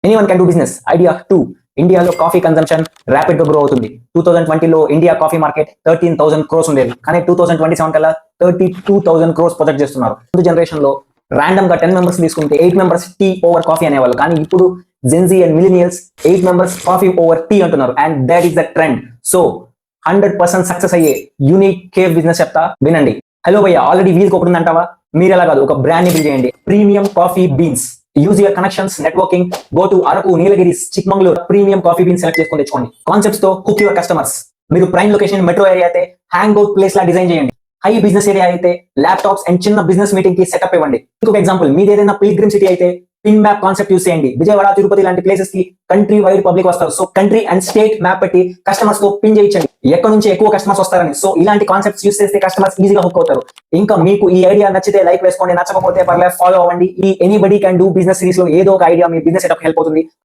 Anyone can do business. Idea 2, ఇండియాలో coffee consumption rapid గా grow అవుతుంది. 2020లో ఇండియా కాఫీ మార్కెట్ 13,000 crores ఉండేది, కానీ 2027 కల్లా 32,000 crores ప్రొజెక్ట్ చేస్తున్నారు. ముందు జనరేషన్ లో ర్యాండమ్ గా 10 మెంబర్స్ తీసుకుంటే 8 మెంబర్స్ టీ ఓవర్ కాఫీ అనేవాళ్ళు, కానీ ఇప్పుడు gen Z and millennials 8 members coffee over tea అంటున్నారు. And that is the trend. So 100% success అయ్యే యూనిక్ కేఫ్ బిజినెస్ చెప్తా, వినండి. హలో భయ్య, ఆల్రెడీ వీల్కి ఒకటి ఉందంటావా? మీరు ఎలా కాదు, ఒక బ్రాండ్ ని బిల్డ్ చేయండి. Premium coffee beans. Use your connections, networking, go to Araku, Nilgiri, Chikmagalur. Premium coffee beans select చేసుకొని తెచ్చుకోండి. కాన్సెప్ట్స్ తో కుక్ యువర్ కస్టమర్స్. మీరు ప్రైమ్ లొకేషన్ మెట్రో ఏరియా అయితే హ్యాంగ్ అవుట్ ప్లేస్ లా డిజైన్ చేయండి. హై బిజినెస్ ఏరియా అయితే laptops and చిన్న business meeting కి setup ఇవ్వండి. ఇంకొక ఎగ్జాంపుల్, మీది ఏదైనా పిల్గ్రిమ్ సిటీ అయితే పిన్ మ్యాప్ కాన్సెప్ట్ యూస్ చేయండి. విజయవాడ, తిరుపతి లాంటి ప్లేసెస్ కి కంట్రీ వైడ్ పబ్లిక్ వస్తారు. So country and state map పెట్టి కస్టమర్స్ తో పిన్ చేయించండి ఎక్కడ నుంచి ఎక్కువ కస్టమర్స్ వస్తారని. సో ఇలాంటి కాన్సెప్ట్స్ యూస్ చేస్తే కస్టమర్స్ ఈజీగా హుక్ అవుతారు. ఇంకా మీకు ఈ ఐడియా నచ్చితే లైక్ వేసుకోండి, నచ్చకపోతే పర్లేదు ఫాలో అవ్వండి. ఈ anybody can do business series లో ఏదో ఒక ఐడియా మీ బిజినెస్ సెటప్ హెల్ప్ అవుతుంది.